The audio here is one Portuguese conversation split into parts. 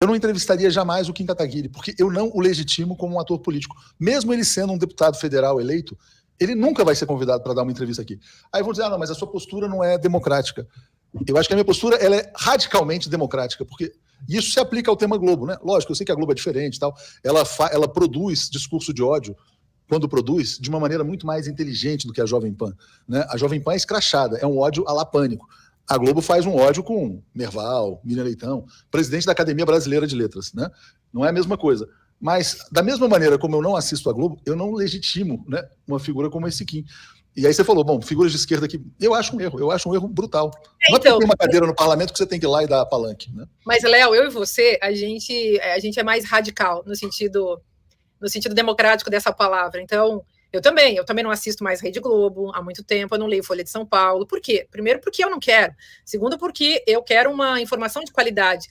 Eu não entrevistaria jamais o Kim Kataguiri, porque eu não o legitimo como um ator político. Mesmo ele sendo um deputado federal eleito, ele nunca vai ser convidado para dar uma entrevista aqui. Aí vão dizer, não, mas a sua postura não é democrática. Eu acho que a minha postura ela é radicalmente democrática, porque isso se aplica ao tema Globo, né? Lógico, eu sei que a Globo é diferente e tal. Ela produz discurso de ódio, quando produz, de uma maneira muito mais inteligente do que a Jovem Pan, né? A Jovem Pan é escrachada, é um ódio à la Pânico. A Globo faz um ódio com Merval, Miriam Leitão, presidente da Academia Brasileira de Letras, né? Não é a mesma coisa. Mas, da mesma maneira como eu não assisto a Globo, eu não legitimo, né, uma figura como esse Kim. E aí você falou, bom, figuras de esquerda aqui, eu acho um erro brutal. Não é porque tem uma cadeira no parlamento que você tem que ir lá e dar palanque, né? Mas, Léo, eu e você, a gente é mais radical no sentido democrático dessa palavra. Então, eu também não assisto mais Rede Globo há muito tempo, eu não leio Folha de São Paulo. Por quê? Primeiro, porque eu não quero. Segundo, porque eu quero uma informação de qualidade.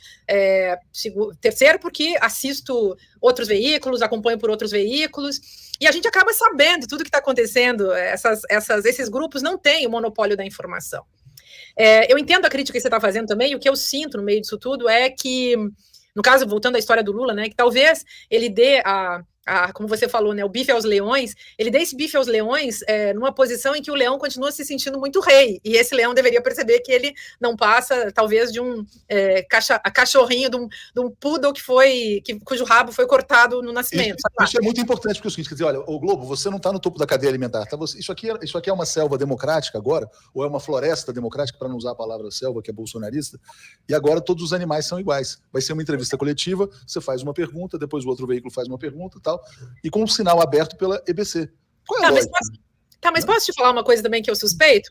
Terceiro, porque assisto outros veículos, acompanho por outros veículos, e a gente acaba sabendo tudo que está acontecendo. Esses grupos não têm o monopólio da informação. Eu entendo a crítica que você está fazendo também, e o que eu sinto no meio disso tudo é que, no caso, voltando à história do Lula, né, que talvez ele dê como você falou, né, o bife aos leões, ele dá esse bife aos leões numa posição em que o leão continua se sentindo muito rei, e esse leão deveria perceber que ele não passa, talvez, de um cachorrinho, de um poodle cujo rabo foi cortado no nascimento. Isso é muito importante, porque é o seguinte, quer dizer, olha, o Globo, você não está no topo da cadeia alimentar, tá? Isso aqui é uma selva democrática agora, ou é uma floresta democrática, para não usar a palavra selva, que é bolsonarista, e agora todos os animais são iguais. Vai ser uma entrevista coletiva, você faz uma pergunta, depois o outro veículo faz uma pergunta e tal, e com um sinal aberto pela EBC. Qual é a lógica? Mas posso te falar uma coisa também que eu suspeito?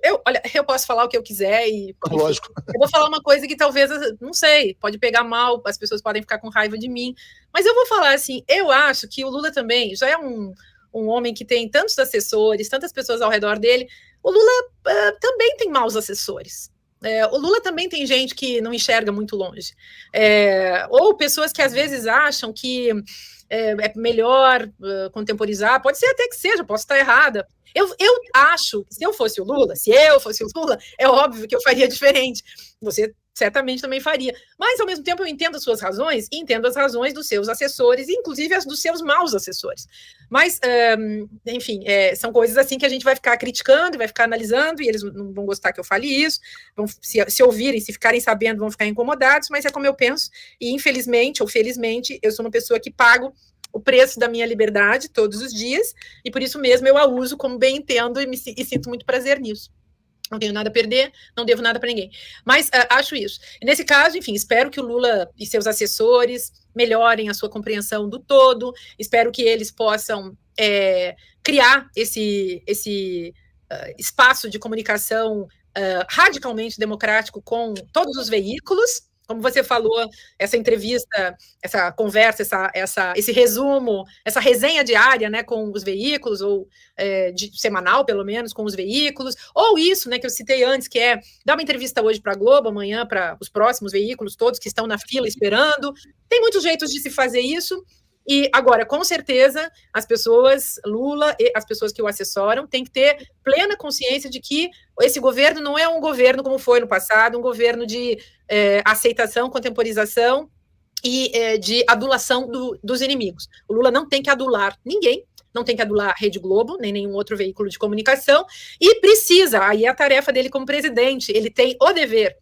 Eu posso falar o que eu quiser e... Lógico. Eu vou falar uma coisa que talvez, não sei, pode pegar mal, as pessoas podem ficar com raiva de mim, mas eu vou falar assim, eu acho que o Lula também já é um homem que tem tantos assessores, tantas pessoas ao redor dele. O Lula também tem maus assessores. O Lula também tem gente que não enxerga muito longe. Ou pessoas que às vezes acham que é melhor contemporizar, pode ser até que seja, posso estar errada. Eu acho que se eu fosse o Lula, é óbvio que eu faria diferente. Você certamente também faria. Mas, ao mesmo tempo, eu entendo as suas razões e entendo as razões dos seus assessores, inclusive as dos seus maus assessores. Mas, enfim, são coisas assim que a gente vai ficar criticando e vai ficar analisando, e eles não vão gostar que eu fale isso, vão, se ouvirem, se ficarem sabendo, vão ficar incomodados, mas é como eu penso, e infelizmente ou felizmente, eu sou uma pessoa que pago o preço da minha liberdade todos os dias, e por isso mesmo eu a uso como bem entendo e sinto muito prazer nisso. Não tenho nada a perder, não devo nada para ninguém. Mas acho isso. Nesse caso, enfim, espero que o Lula e seus assessores melhorem a sua compreensão do todo, espero que eles possam criar esse espaço de comunicação radicalmente democrático com todos os veículos. Como você falou, essa entrevista, essa conversa, esse resumo, essa resenha diária, né, com os veículos, ou semanal, pelo menos, com os veículos, ou isso, né, que eu citei antes, que é dar uma entrevista hoje para a Globo, amanhã para os próximos veículos, todos que estão na fila esperando. Tem muitos jeitos de se fazer isso. E agora, com certeza, as pessoas, Lula e as pessoas que o assessoram, têm que ter plena consciência de que esse governo não é um governo como foi no passado, um governo de aceitação, contemporização e de adulação dos inimigos. O Lula não tem que adular ninguém, não tem que adular a Rede Globo, nem nenhum outro veículo de comunicação, e precisa, aí é a tarefa dele como presidente, ele tem o dever,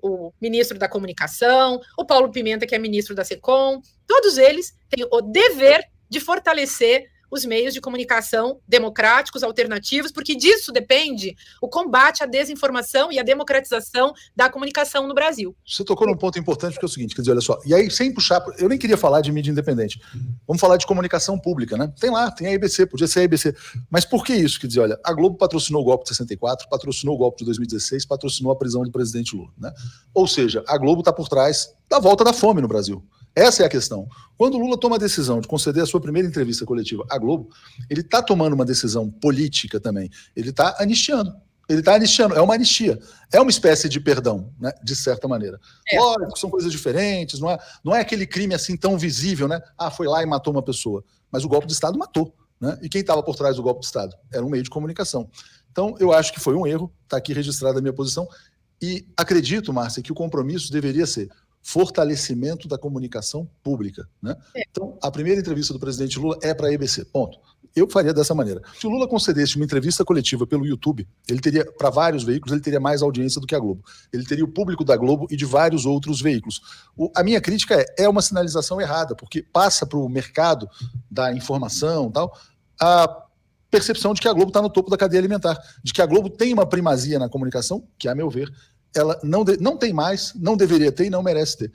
o ministro da Comunicação, o Paulo Pimenta, que é ministro da SECOM, todos eles têm o dever de fortalecer os meios de comunicação democráticos, alternativos, porque disso depende o combate à desinformação e à democratização da comunicação no Brasil. Você tocou num ponto importante, porque é o seguinte, quer dizer, olha só, e aí, sem puxar, eu nem queria falar de mídia independente, vamos falar de comunicação pública, né? Tem a EBC, podia ser a EBC, mas por que isso? Quer dizer, olha, a Globo patrocinou o golpe de 64, patrocinou o golpe de 2016, patrocinou a prisão do presidente Lula, né? Ou seja, a Globo está por trás da volta da fome no Brasil. Essa é a questão. Quando o Lula toma a decisão de conceder a sua primeira entrevista coletiva à Globo, ele está tomando uma decisão política também. Ele está anistiando. É uma anistia. É uma espécie de perdão, né, de certa maneira. Lógico, são coisas diferentes, não é aquele crime assim tão visível, né? Foi lá e matou uma pessoa. Mas o golpe de Estado matou, né? E quem estava por trás do golpe de Estado? Era um meio de comunicação. Então, eu acho que foi um erro, está aqui registrada a minha posição, e acredito, Márcia, que o compromisso deveria ser: fortalecimento da comunicação pública, né? Então, a primeira entrevista do presidente Lula é para a EBC, ponto. Eu faria dessa maneira. Se o Lula concedesse uma entrevista coletiva pelo YouTube, ele teria, para vários veículos, ele teria mais audiência do que a Globo. Ele teria o público da Globo e de vários outros veículos. A minha crítica é uma sinalização errada, porque passa para o mercado da informação e tal, a percepção de que a Globo está no topo da cadeia alimentar, de que a Globo tem uma primazia na comunicação, que, a meu ver, ela não tem mais, não deveria ter e não merece ter.